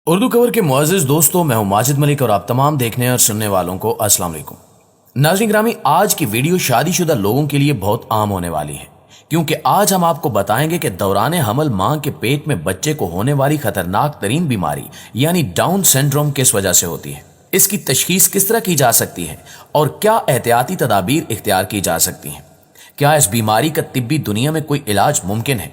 Urdu cover के मुअज़्ज़िज़ दोस्तों, मैं हूं माजिद मलिक और आप तमाम देखने और सुनने वालों को अस्सलाम वालेकुम। नाज़रीन ग्रामी, आज की वीडियो शादीशुदा लोगों के लिए बहुत आम होने वाली है, क्योंकि आज हम आपको बताएंगे कि दौरान हमल मां के पेट में बच्चे को होने वाली खतरनाक तरीन बीमारी यानी डाउन सिंड्रोम किस वजह से होती है, इसकी तशखीस किस तरह की जा सकती है और क्या एहतियाती तदाबीर इख्तियार की जा सकती हैं। क्या इस बीमारी का तिब्बी दुनिया में कोई इलाज मुमकिन है?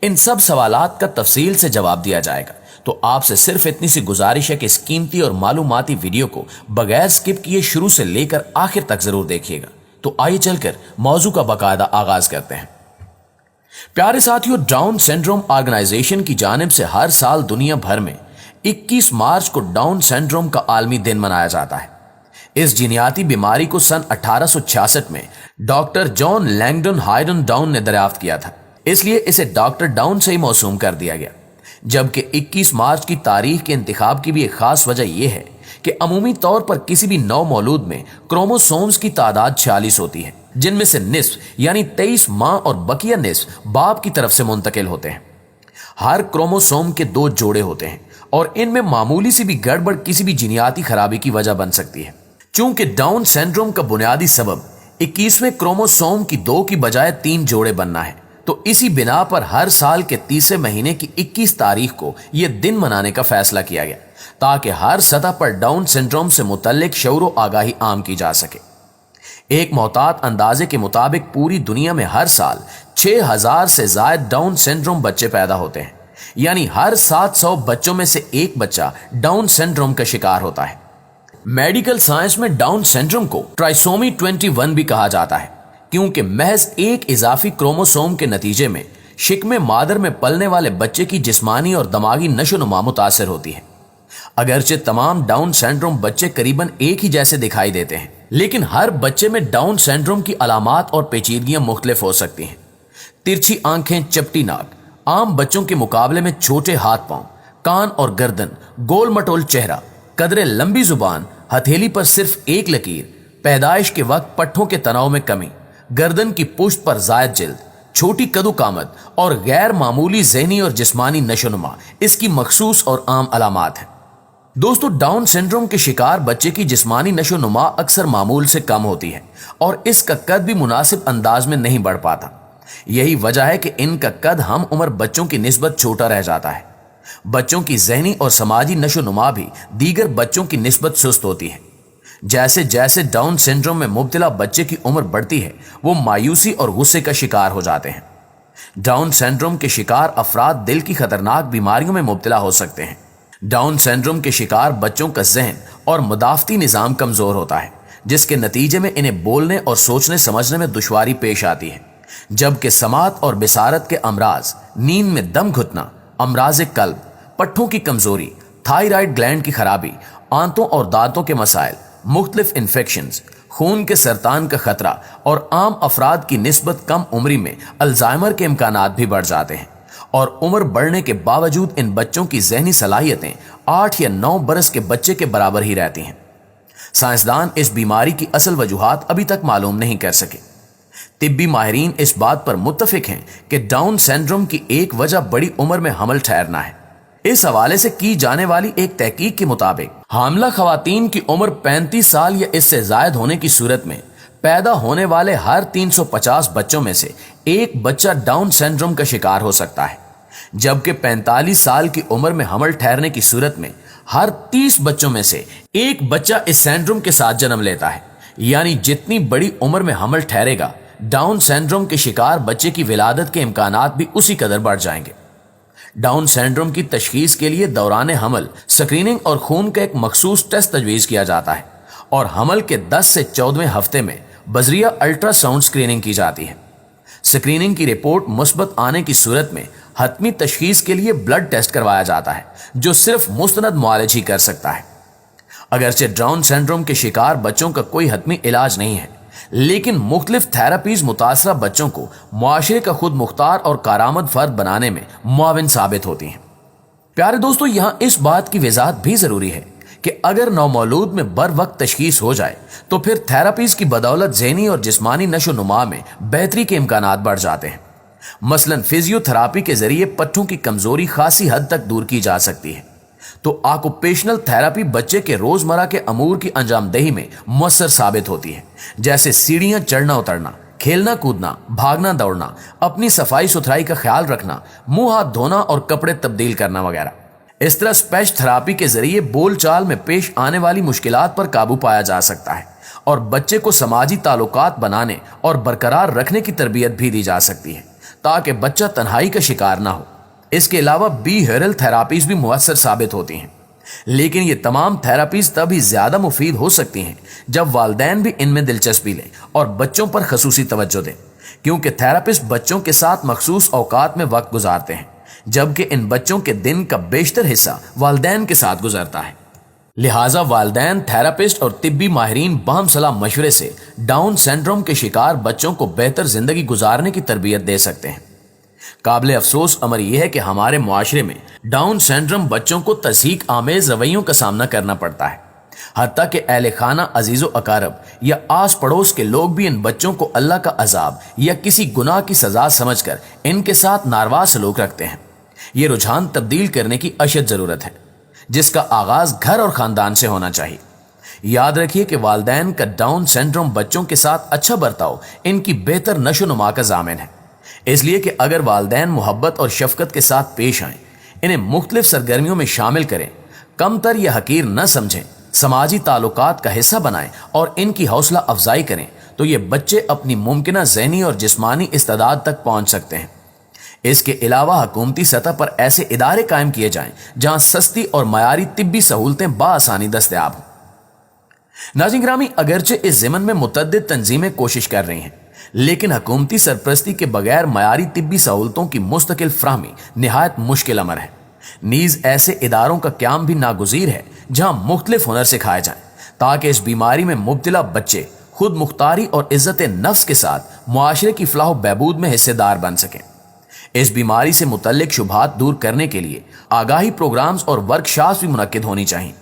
इन सब सवालात का तफसील से जवाब दिया जाएगा। तो आपसे सिर्फ इतनी सी गुजारिश है कि इस कीमती और मालूमाती वीडियो को बगैर स्किप किए शुरू से लेकर आखिर तक जरूर देखिएगा। तो आइए चलकर मौजू का बाकायदा आगाज करते हैं। प्यारे साथियों, डाउन सिंड्रोम ऑर्गेनाइजेशन की जानिब से हर साल दुनिया भर में 21 मार्च को डाउन सिंड्रोम का आलमी दिन मनाया जाता है। इस जिनियाती बीमारी को सन 1866 में doctor John Langdon hidden down ने दरियाफ्त किया था, इसलिए इसे डॉक्टर डाउन से ही मौसूम कर दिया गया। जबकि 21 मार्च की तारीख के इंतखाब की भी एक खास वजह यह है कि अमूमी तौर पर किसी भी नौ मौलूद में क्रोमोसोम्स की तादाद 46 होती है, जिनमें से निस्फ यानी 23 मां और बकिया निस्फ बाप की तरफ से मुंतकिल होते हैं। हर क्रोमोसोम के 2 जोड़े होते हैं और इनमें मामूली सी भी गड़बड़ किसी भी जिनियाती खराबी की वजह बन सकती है। चूंकि डाउन सिंड्रोम का बुनियादी सबब 21वें क्रोमोसोम की 2 की बजाय 3 जोड़े बनना है, तो इसी बिना पर हर साल के तीसरे महीने की 21 तारीख को यह दिन मनाने का फैसला किया गया, ताकि हर सतह पर डाउन सिंड्रोम से मुतल्लिक शऊर व आगाही आम की जा सके। एक मोहतात अंदाजे के मुताबिक पूरी दुनिया में हर साल 6000 से ज्यादा डाउन सिंड्रोम बच्चे पैदा होते हैं, यानी हर 700 बच्चों में से एक बच्चा डाउन सिंड्रोम का शिकार होता है। मेडिकल साइंस में डाउन सिंड्रोम को ट्राइसोमी 21 भी कहा जाता है, क्योंकि महज एक इजाफी क्रोमोसोम के नतीजे में शिकमे मादर में पलने वाले बच्चे की जिस्मानी और दिमागी नशोनुमा मुतासर होती है। अगरचे तमाम डाउन सिंड्रोम बच्चे करीबन एक ही जैसे दिखाई देते हैं, लेकिन हर बच्चे में डाउन सिंड्रोम की अलामात और पेचीदगियां मुख्तलिफ हो सकती हैं। तिरछी आंखें, चपटी नाक, आम बच्चों के मुकाबले में छोटे हाथ पांव, कान और गर्दन, गोल मटोल चेहरा, कदरे लंबी जुबान, हथेली पर सिर्फ एक लकीर, पैदाइश के वक्त पट्ठों के तनाव में कमी, गर्दन की पुश्त पर जायद जिल्द, छोटी कदुकामत और गैर मामूली ज़हनी और जिस्मानी नशोनुमा इसकी मखसूस और आम अलामात है। दोस्तों, डाउन सिंड्रोम के शिकार बच्चे की जिस्मानी नशोनुमा अक्सर मामूल से कम होती है और इसका कद भी मुनासिब अंदाज में नहीं बढ़ पाता। यही वजह है कि इनका कद हम उम्र बच्चों की निस्बत छोटा रह जाता है। बच्चों की ज़हनी और समाजी नशोनुमा भी दीगर बच्चों की निस्बत सुस्त होती है। जैसे जैसे डाउन सिंड्रोम में मुब्तला बच्चे की उम्र बढ़ती है, वो मायूसी और गुस्से का शिकार हो जाते हैं। डाउन सिंड्रोम के शिकार अफराद दिल की खतरनाक बीमारियों में मुब्तला हो सकते हैं। डाउन सिंड्रोम के शिकार बच्चों का जहन और मुदाफ़ती निज़ाम कमज़ोर होता है, जिसके नतीजे में इन्हें बोलने और सोचने समझने में दुश्वारी पेश आती है। जबकि समात और बिसारत के अमराज, नींद में दम घुटना, अमराज कल्ब, पट्ठों की कमजोरी, थायराइड ग्लैंड की खराबी, आंतों और दांतों के मसाइल, मुख्तलिफ इन्फेक्शंस, खून के सरतान का खतरा और आम अफराद की निस्बत कम उम्री में अल्जाइमर के इम्कानात भी बढ़ जाते हैं। और उम्र बढ़ने के बावजूद इन बच्चों की जहनी सलाहियतें 8 या 9 बरस के बच्चे के बराबर ही रहती हैं। साइंसदान इस बीमारी की असल वजूहात अभी तक मालूम नहीं कर सके। तिब्बी माहिरीन इस बात पर मुत्तफिक हैं कि डाउन सिंड्रोम की एक वजह बड़ी उम्र में हमल ठहरना है। इस हवाले से की जाने वाली एक तहकीक के मुताबिक हामला खवातीन की उम्र 35 साल या इससे जायद होने की सूरत में पैदा होने वाले हर 350 बच्चों में से एक बच्चा डाउन सिंड्रोम का शिकार हो सकता है, जबकि 45 साल की उम्र में हमल ठहरने की सूरत में हर 30 बच्चों में से एक बच्चा इस सिंड्रोम के साथ जन्म लेता है। यानी जितनी बड़ी उम्र में हमल ठहरेगा, डाउन सिंड्रोम के शिकार बच्चे की विलादत के इम्कानात भी उसी कदर बढ़ जाएंगे। डाउन सिंड्रोम की तशखीस के लिए दौरान हमल स्क्रीनिंग और खून का एक मखसूस टेस्ट तजवीज़ किया जाता है और हमल के 10 से 14वें हफ्ते में बजरिया अल्ट्रासाउंड स्क्रीनिंग की जाती है। स्क्रीनिंग की रिपोर्ट मुस्बत आने की सूरत में हतमी तशखीस के लिए ब्लड टेस्ट करवाया जाता है, जो सिर्फ मुस्तनद मुआलिज ही कर सकता है। अगरचे डाउन सिंड्रोम के शिकार बच्चों का कोई हतमी इलाज नहीं है, लेकिन मुख्तलिफ थेरापीज मुतासरा बच्चों को मुआशरे का खुद मुख्तार और कारामद फर्द बनाने में मुआविन साबित होती हैं। प्यारे दोस्तों, यहाँ इस बात की वजाहत भी जरूरी है कि अगर नौमौलूद में बर वक्त तशखीस हो जाए तो फिर थेरापीज की बदौलत ज़हनी और जिस्मानी नशोनुमा में बेहतरी के इम्कानात बढ़ जाते हैं। मसलन फिजियोथेरापी के जरिए पट्ठों की कमजोरी खासी हद तक दूर की जा सकती है। तो ऑक्यूपेशनल थेरेपी बच्चे के रोजमर्रा के अमूर की अंजामदेही में मुअस्सर साबित होती है, जैसे सीढ़ियां चढ़ना उतरना, खेलना कूदना, भागना दौड़ना, अपनी सफाई सुथराई का ख्याल रखना, मुंह हाथ धोना और कपड़े तब्दील करना वगैरह। इस तरह स्पेच थेरेपी के जरिए बोलचाल में पेश आने वाली मुश्किलात पर काबू पाया जा सकता है और बच्चे को समाजी ताल्लुकात बनाने और बरकरार रखने की तरबियत भी दी जा सकती है ताकि बच्चा तन्हाई का शिकार ना हो। इसके अलावा बिहेवियरल थेरापीज भी मुअस्सर साबित होती हैं, लेकिन ये तमाम थेरापीज तभी ज्यादा मुफीद हो सकती हैं जब वालिदैन भी इनमें दिलचस्पी लें और बच्चों पर खसूसी तवज्जो दें, क्योंकि थेरापिस्ट बच्चों के साथ मखसूस औकात में वक्त गुजारते हैं, जबकि इन बच्चों के दिन का बेशतर हिस्सा वालिदैन के साथ गुजरता है। लिहाजा वालिदैन, थेरापिस्ट और तिब्बी माहिरीन बाहम सलाह मशवरे से डाउन सिंड्रोम के शिकार बच्चों को बेहतर जिंदगी गुजारने की तरबियत दे सकते हैं। काबिल अफसोस अमर यह है कि हमारे मुआशरे में डाउन सिंड्रोम बच्चों को तस्हीक आमेज रवैयों का सामना करना पड़ता है। हत्ता कि अहले खाना, अजीजो अकारब या आस पड़ोस के लोग भी इन बच्चों को अल्लाह का अजाब या किसी गुनाह की सजा समझकर इनके साथ नारवा सलूक रखते हैं। ये रुझान तब्दील करने की अशद जरूरत है, जिसका आगाज घर और खानदान से होना चाहिए। याद रखिए कि वालिदैन का डाउन सिंड्रोम बच्चों के साथ अच्छा बर्ताव इनकी बेहतर नशो नुमा का जामिन है, इसलिए कि अगर वालिदैन मोहब्बत और शफकत के साथ पेश आएं, इन्हें मुख्तलिफ सरगर्मियों में शामिल करें, कमतर या हकीर न समझें, समाजी ताल्लुकात का हिस्सा बनाएं और इनकी हौसला अफजाई करें, तो ये बच्चे अपनी मुमकिना ज़हनी और जिस्मानी इस्तेदाद तक पहुंच सकते हैं। इसके अलावा हुकूमती सतह पर ऐसे इदारे कायम किए जाएं जहां सस्ती और मयारी तिब्बी सहूलतें बाआसानी दस्तयाब हों। नाज़रीन गिरामी, अगरचे इस ज़िमन में मुतअद्दिद तंजीमें कोशिश कर रही हैं, लेकिन हुकूमती सरपरस्ती के बगैर मयारी तिब्बी सहूलतों की मुस्तकिल फ्राहमी निहायत मुश्किल अमर है। नीज ऐसे इदारों का क्याम भी नागुज़ीर है जहां मुख्तलिफ हुनर सिखाए जाएं, ताकि इस बीमारी में मुब्तला बच्चे खुद मुख्तारी और इज्जत नफ्स के साथ मुआशरे की फलाह बहबूद में हिस्सेदार बन सकें। इस बीमारी से मुतल्लिक शुबहात दूर करने के लिए आगाही प्रोग्राम्स और वर्कशॉप्स भी मुनक्किद होनी चाहिए।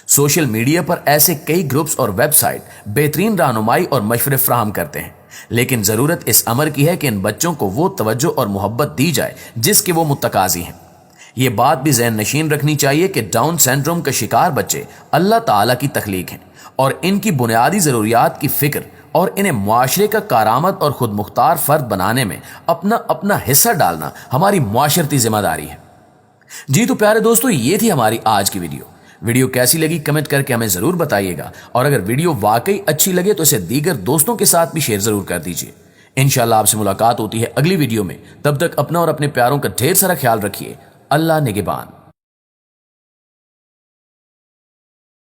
सोशल मीडिया पर ऐसे कई ग्रुप्स और वेबसाइट बेहतरीन रहनुमाई और मशवरे फ्राहम करते हैं, लेकिन जरूरत इस अमर की है कि इन बच्चों को वो तवज्जो और मोहब्बत दी जाए जिसके वो मुत्तकाजी हैं। ये बात भी ज़हन नशीन रखनी चाहिए कि डाउन सिंड्रोम का शिकार बच्चे अल्लाह ताला की तख्लीक हैं और इनकी बुनियादी ज़रूरियात की फिक्र और इन्हें मुआशरे का कारामद और खुद मुख्तार फर्द बनाने में अपना अपना हिस्सा डालना हमारी मुआशरती जिम्मेदारी है। जी तो प्यारे दोस्तों, ये थी हमारी आज की वीडियो कैसी लगी कमेंट करके हमें जरूर बताइएगा, और अगर वीडियो वाकई अच्छी लगे तो इसे दीगर दोस्तों के साथ भी शेयर जरूर कर दीजिए। इंशाल्लाह आपसे मुलाकात होती है अगली वीडियो में। तब तक अपना और अपने प्यारों का ढेर सारा ख्याल रखिए। अल्लाह निगहबान।